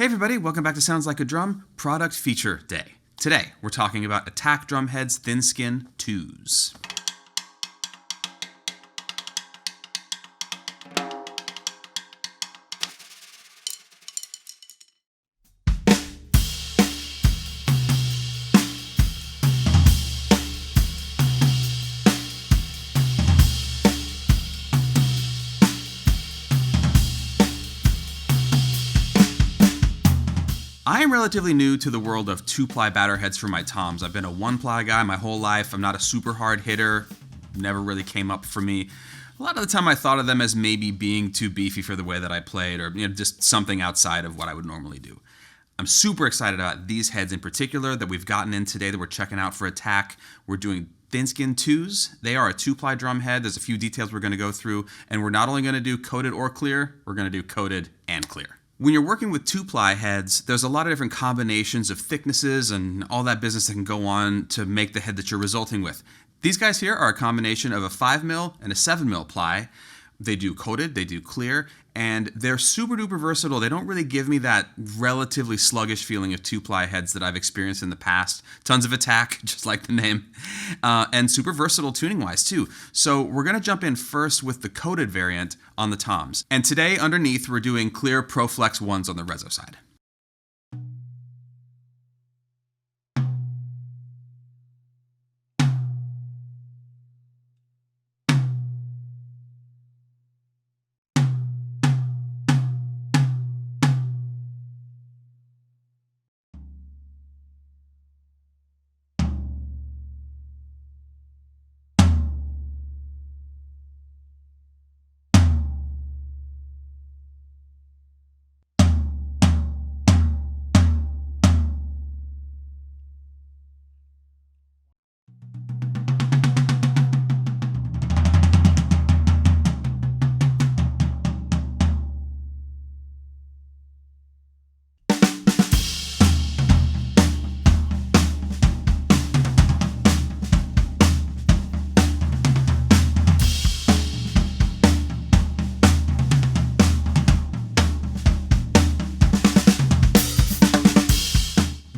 everybody, welcome back to Sounds Like a Drum, Product Feature Day. Today, we're talking about Attack Drumheads Thin Skin 2s. I am relatively new to the world of 2-ply batter heads for my toms. I've been a 1-ply guy my whole life. I'm not a super hard hitter. Never really came up for me. A lot of the time I thought of them as maybe being too beefy for the way that I played, or just something outside of what I would normally do. I'm super excited about these heads in particular that we've gotten in today that we're checking out for Attack. We're doing Thin Skin 2s. They are a 2-ply drum head. There's a few details we're going to go through, and we're not only going to do coated or clear, we're going to do coated and clear. When you're working with 2-ply heads, there's a lot of different combinations of thicknesses and all that business that can go on to make the head that you're resulting with. These guys here are a combination of a 5mm and a 7mm ply. They do coated, they do clear, and they're super duper versatile. They don't really give me that relatively sluggish feeling of 2-ply heads that I've experienced in the past. Tons of attack, just like the name, and super versatile tuning wise too. So we're gonna jump in first with the coated variant on the toms. And today underneath we're doing clear Proflex 1s on the Reso side.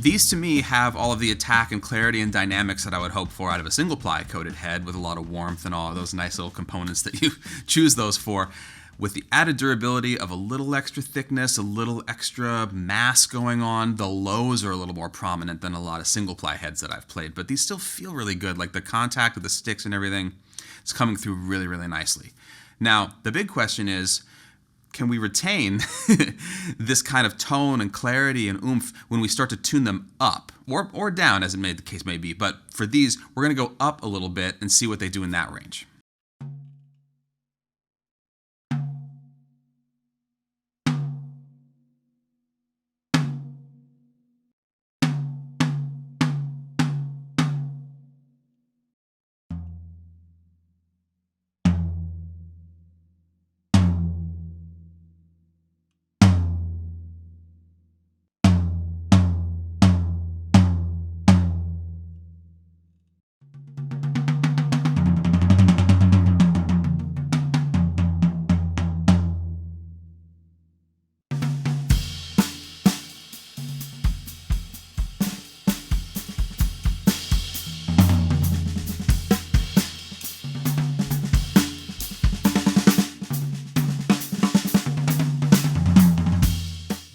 These to me have all of the attack and clarity and dynamics that I would hope for out of a single-ply coated head with a lot of warmth and all of those nice little components that you choose those for, with the added durability of a little extra thickness, a little extra mass going on. The lows are a little more prominent than a lot of single-ply heads that I've played, but these still feel really good. Like the contact with the sticks and everything is coming through really, really nicely. Now, the big question is, can we retain this kind of tone and clarity and oomph when we start to tune them up or down, as the case may be? But for these, we're going to go up a little bit and see what they do in that range.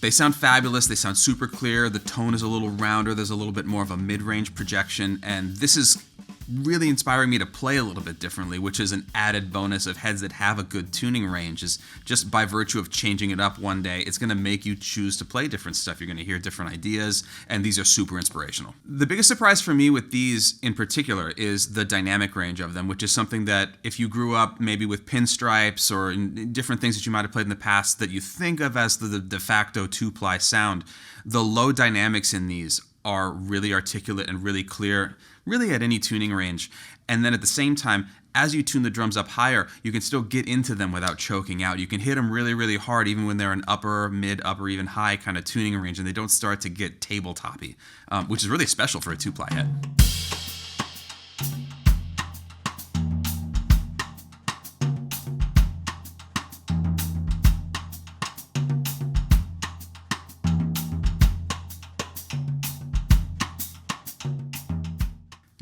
They sound fabulous, they sound super clear, the tone is a little rounder, there's a little bit more of a mid-range projection, and this is really inspiring me to play a little bit differently, which is an added bonus of heads that have a good tuning range. Is just by virtue of changing it up one day, it's going to make you choose to play different stuff. You're going to hear different ideas, and these are super inspirational. The biggest surprise for me with these in particular is the dynamic range of them, which is something that if you grew up maybe with pinstripes or different things that you might have played in the past that you think of as the de facto 2-ply sound, the low dynamics in these are really articulate and really clear, really at any tuning range. And then at the same time, as you tune the drums up higher, you can still get into them without choking out. You can hit them really, really hard even when they're an upper, mid, upper, even high kind of tuning range, and they don't start to get tabletop-y, which is really special for a 2-ply head.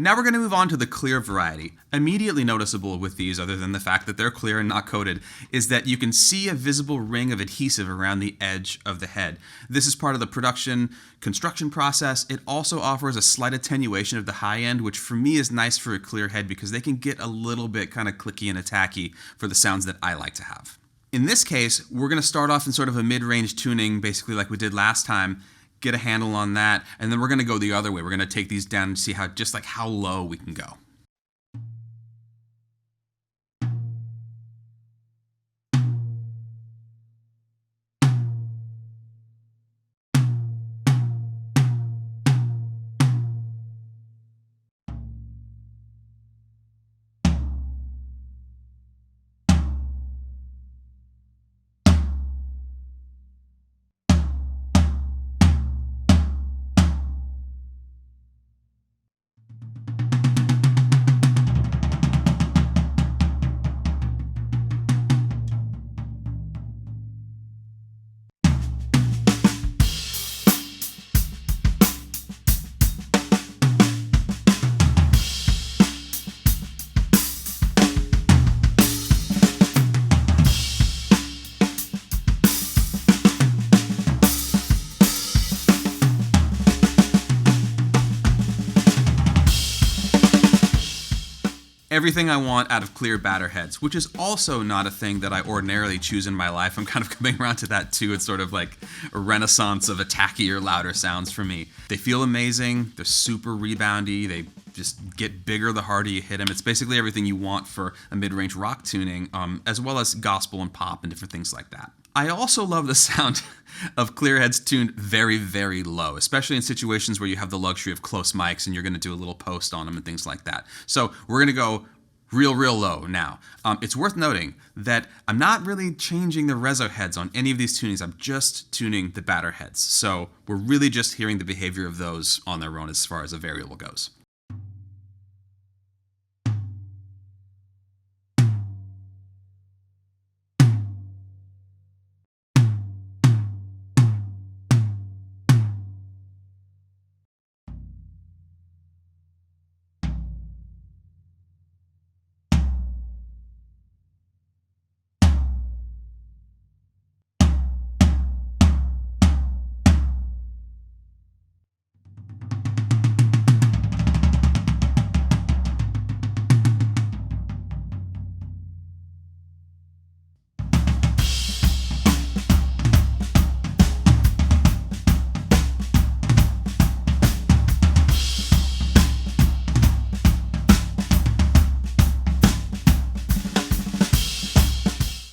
Now we're going to move on to the clear variety. Immediately noticeable with these, other than the fact that they're clear and not coated, is that you can see a visible ring of adhesive around the edge of the head. This is part of the construction process. It also offers a slight attenuation of the high end, which for me is nice for a clear head because they can get a little bit kind of clicky and attacky for the sounds that I like to have. In this case, we're going to start off in sort of a mid-range tuning, basically like we did last time, get a handle on that, and then we're going to go the other way. We're going to take these down and see how low we can go. Everything I want out of clear batter heads, which is also not a thing that I ordinarily choose in my life. I'm kind of coming around to that too. It's sort of like a renaissance of attackier, louder sounds for me. They feel amazing. They're super reboundy. They just get bigger the harder you hit them. It's basically everything you want for a mid-range rock tuning, as well as gospel and pop and different things like that. I also love the sound of clear heads tuned very, very low, especially in situations where you have the luxury of close mics and you're going to do a little post on them and things like that. So we're going to go real low now. It's worth noting that I'm not really changing the Reso heads on any of these tunings. I'm just tuning the batter heads. So we're really just hearing the behavior of those on their own as far as a variable goes.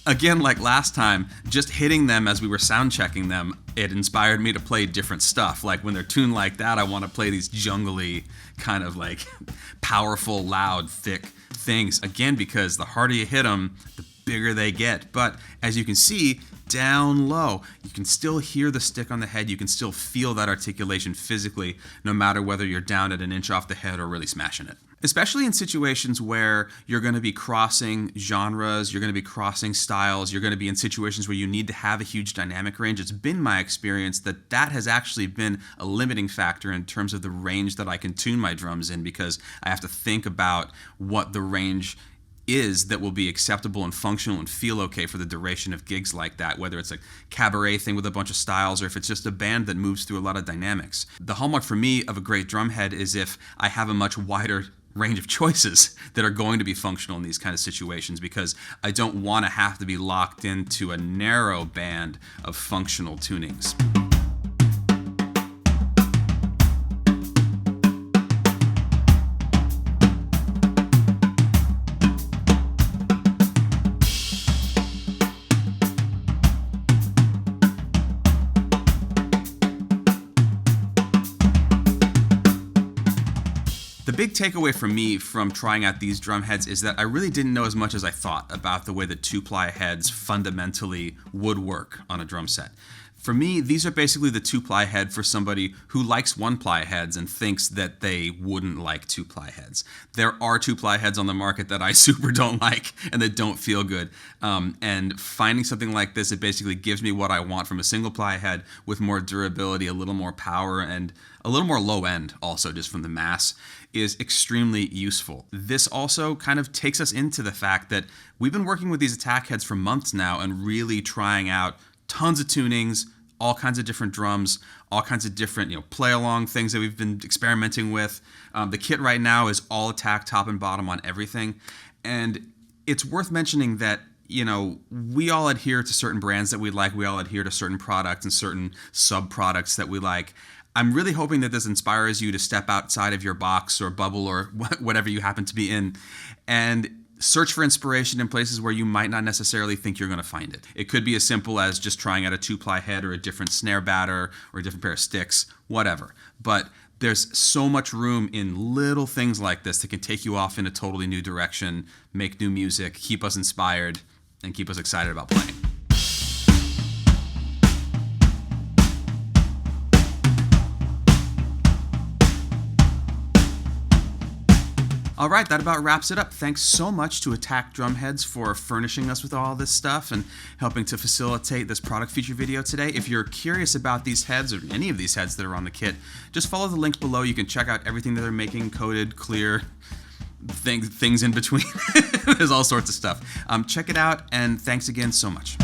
Again, like last time, just hitting them as we were sound checking them, it inspired me to play different stuff. Like when they're tuned like that, I want to play these jungly, kind of like powerful, loud, thick things. Again, because the harder you hit them, the bigger they get. But as you can see, down low, you can still hear the stick on the head. You can still feel that articulation physically, no matter whether you're down at an inch off the head or really smashing it. Especially in situations where you're going to be crossing genres, you're going to be crossing styles, you're going to be in situations where you need to have a huge dynamic range. It's been my experience that that has actually been a limiting factor in terms of the range that I can tune my drums in, because I have to think about what the range is that will be acceptable and functional and feel okay for the duration of gigs like that, whether it's a cabaret thing with a bunch of styles or if it's just a band that moves through a lot of dynamics. The hallmark for me of a great drum head is if I have a much wider range of choices that are going to be functional in these kind of situations, because I don't want to have to be locked into a narrow band of functional tunings. The big takeaway for me from trying out these drum heads is that I really didn't know as much as I thought about the way that 2-ply heads fundamentally would work on a drum set. For me, these are basically the 2-ply head for somebody who likes 1-ply heads and thinks that they wouldn't like 2-ply heads. There are 2-ply heads on the market that I super don't like and that don't feel good. And finding something like this, it basically gives me what I want from a single-ply head with more durability, a little more power, and a little more low end also just from the mass, is extremely useful. This also kind of takes us into the fact that we've been working with these Attack heads for months now and really trying out tons of tunings, all kinds of different drums, all kinds of different, play-along things that we've been experimenting with. The kit right now is all Attack top and bottom on everything. And it's worth mentioning that, we all adhere to certain brands that we like. We all adhere to certain products and certain sub-products that we like. I'm really hoping that this inspires you to step outside of your box or bubble or whatever you happen to be in and search for inspiration in places where you might not necessarily think you're going to find it. It could be as simple as just trying out a 2-ply head or a different snare batter or a different pair of sticks, whatever. But there's so much room in little things like this that can take you off in a totally new direction, make new music, keep us inspired, and keep us excited about playing. All right, that about wraps it up. Thanks so much to Attack Drumheads for furnishing us with all this stuff and helping to facilitate this product feature video today. If you're curious about these heads or any of these heads that are on the kit, just follow the links below. You can check out everything that they're making, coated, clear, things in between. There's all sorts of stuff. Check it out, and thanks again so much.